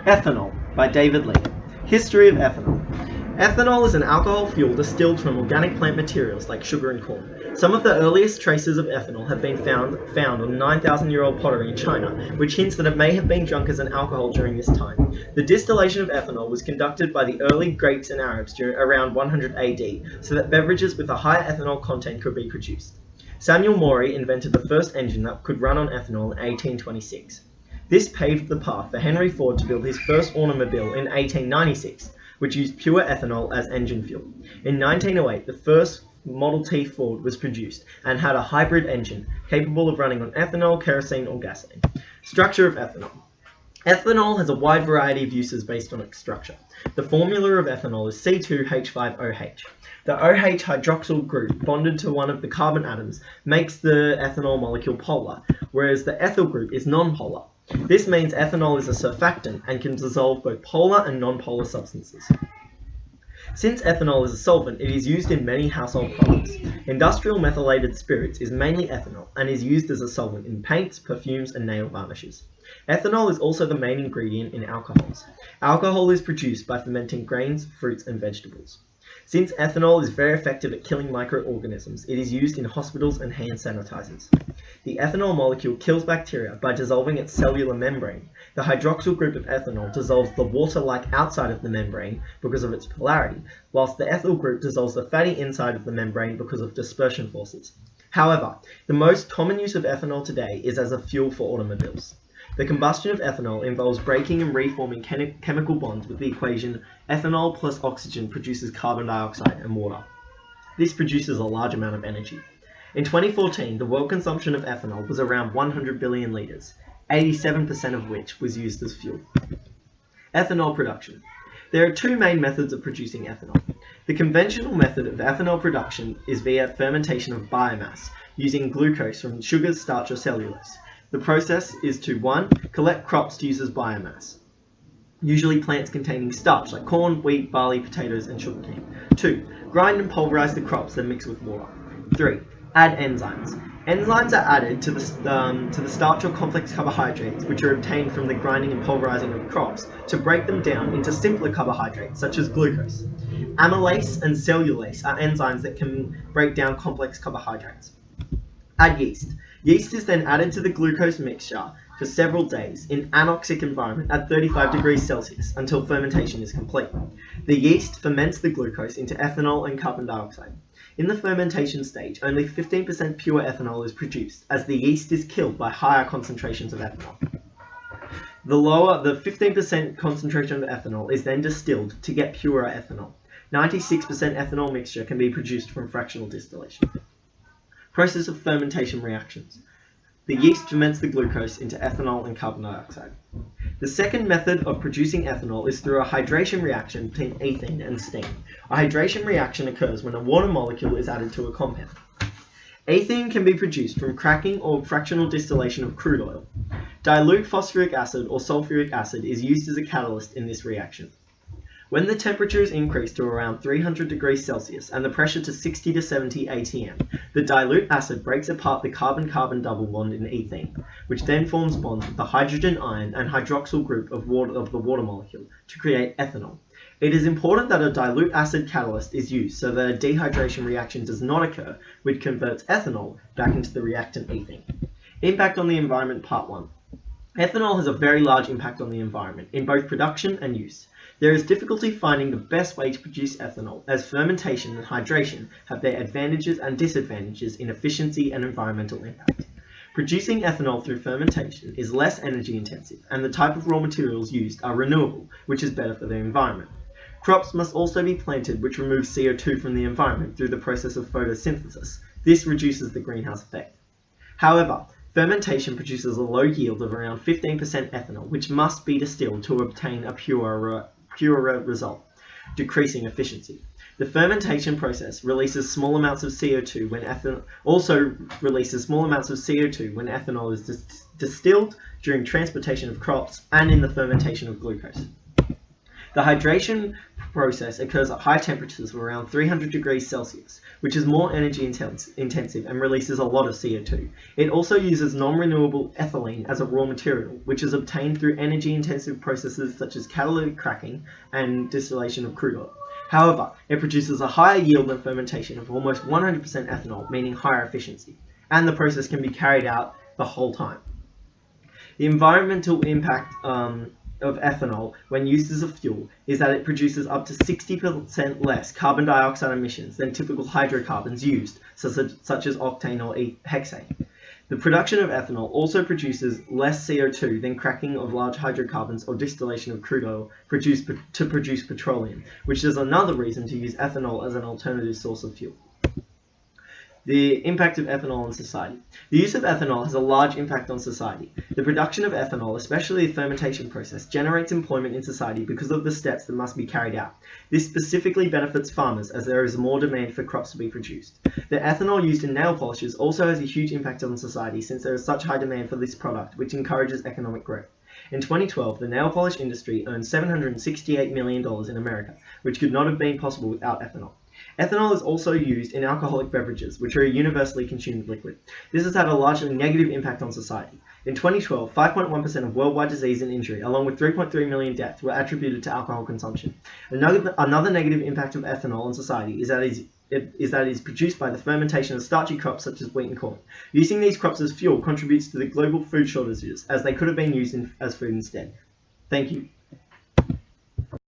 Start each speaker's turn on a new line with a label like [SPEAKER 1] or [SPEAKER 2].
[SPEAKER 1] Ethanol by David Lee. History of ethanol. Ethanol is an alcohol fuel distilled from organic plant materials like sugar and corn. Some of the earliest traces of ethanol have been found on 9,000-year-old pottery in China, which hints that it may have been drunk as an alcohol during this time. The distillation of ethanol was conducted by the early Greeks and Arabs around 100 AD, so that beverages with a higher ethanol content could be produced. Samuel Morey invented the first engine that could run on ethanol in 1826. This paved the path for Henry Ford to build his first automobile in 1896, which used pure ethanol as engine fuel. In 1908, the first Model T Ford was produced and had a hybrid engine capable of running on ethanol, kerosene, or gasoline. Structure of ethanol. Ethanol has a wide variety of uses based on its structure. The formula of ethanol is C2H5OH. The OH hydroxyl group bonded to one of the carbon atoms makes the ethanol molecule polar, whereas the ethyl group is nonpolar. This means ethanol is a surfactant and can dissolve both polar and nonpolar substances. Since ethanol is a solvent, it is used in many household products. Industrial methylated spirits is mainly ethanol and is used as a solvent in paints, perfumes, and nail varnishes. Ethanol is also the main ingredient in alcohols. Alcohol is produced by fermenting grains, fruits, and vegetables. Since ethanol is very effective at killing microorganisms, it is used in hospitals and hand sanitizers. The ethanol molecule kills bacteria by dissolving its cellular membrane. The hydroxyl group of ethanol dissolves the water-like outside of the membrane because of its polarity, whilst the ethyl group dissolves the fatty inside of the membrane because of dispersion forces. However, the most common use of ethanol today is as a fuel for automobiles. The combustion of ethanol involves breaking and reforming chemical bonds with the equation ethanol plus oxygen produces carbon dioxide and water. This produces a large amount of energy. In 2014, the world consumption of ethanol was around 100 billion litres, 87% of which was used as fuel. Ethanol production. There are two main methods of producing ethanol. The conventional method of ethanol production is via fermentation of biomass, using glucose from sugars, starch, or cellulose. The process is to 1. Collect crops to use as biomass, usually plants containing starch like corn, wheat, barley, potatoes, and sugarcane. 2. Grind and pulverize the crops, then mix with water. 3. Add enzymes. Enzymes are added to the starch or complex carbohydrates, which are obtained from the grinding and pulverizing of crops, to break them down into simpler carbohydrates, such as glucose. Amylase and cellulase are enzymes that can break down complex carbohydrates. Add yeast. Yeast is then added to the glucose mixture for several days in anoxic environment at 35 degrees Celsius until fermentation is complete. The yeast ferments the glucose into ethanol and carbon dioxide. In the fermentation stage, only 15% pure ethanol is produced, as the yeast is killed by higher concentrations of ethanol. The 15% concentration of ethanol is then distilled to get purer ethanol. 96% ethanol mixture can be produced from fractional distillation. Process of fermentation reactions. The yeast ferments the glucose into ethanol and carbon dioxide. The second method of producing ethanol is through a hydration reaction between ethane and steam. A hydration reaction occurs when a water molecule is added to a compound. Ethane can be produced from cracking or fractional distillation of crude oil. Dilute phosphoric acid or sulfuric acid is used as a catalyst in this reaction. When the temperature is increased to around 300 degrees Celsius and the pressure to 60 to 70 atm, the dilute acid breaks apart the carbon-carbon double bond in ethane, which then forms bonds with the hydrogen ion and hydroxyl group of the water molecule to create ethanol. It is important that a dilute acid catalyst is used so that a dehydration reaction does not occur, which converts ethanol back into the reactant ethane. Impact on the environment, Part 1. Ethanol has a very large impact on the environment, in both production and use. There is difficulty finding the best way to produce ethanol, as fermentation and hydration have their advantages and disadvantages in efficiency and environmental impact. Producing ethanol through fermentation is less energy intensive, and the type of raw materials used are renewable, which is better for the environment. Crops must also be planted which remove CO2 from the environment through the process of photosynthesis. This reduces the greenhouse effect. However, fermentation produces a low yield of around 15% ethanol, which must be distilled to obtain a purer result, decreasing efficiency. The fermentation process releases small amounts of CO2 when ethanol is distilled during transportation of crops and in the fermentation of glucose. The hydration process occurs at high temperatures of around 300 degrees Celsius, which is more energy intensive and releases a lot of CO2. It also uses non-renewable ethylene as a raw material, which is obtained through energy-intensive processes such as catalytic cracking and distillation of crude oil. However, it produces a higher yield than fermentation of almost 100% ethanol, meaning higher efficiency, and the process can be carried out the whole time. The environmental impact of ethanol when used as a fuel is that it produces up to 60% less carbon dioxide emissions than typical hydrocarbons used, such as octane or hexane. The production of ethanol also produces less CO2 than cracking of large hydrocarbons or distillation of crude oil to produce petroleum, which is another reason to use ethanol as an alternative source of fuel. The impact of ethanol on society. The use of ethanol has a large impact on society. The production of ethanol, especially the fermentation process, generates employment in society because of the steps that must be carried out. This specifically benefits farmers as there is more demand for crops to be produced. The ethanol used in nail polishes also has a huge impact on society since there is such high demand for this product, which encourages economic growth. In 2012, the nail polish industry earned $768 million in America, which could not have been possible without ethanol. Ethanol is also used in alcoholic beverages, which are a universally consumed liquid. This has had a largely negative impact on society. In 2012, 5.1% of worldwide disease and injury, along with 3.3 million deaths, were attributed to alcohol consumption. Another negative impact of ethanol on society is that it is produced by the fermentation of starchy crops such as wheat and corn. Using these crops as fuel contributes to the global food shortages, as they could have been used as food instead. Thank you.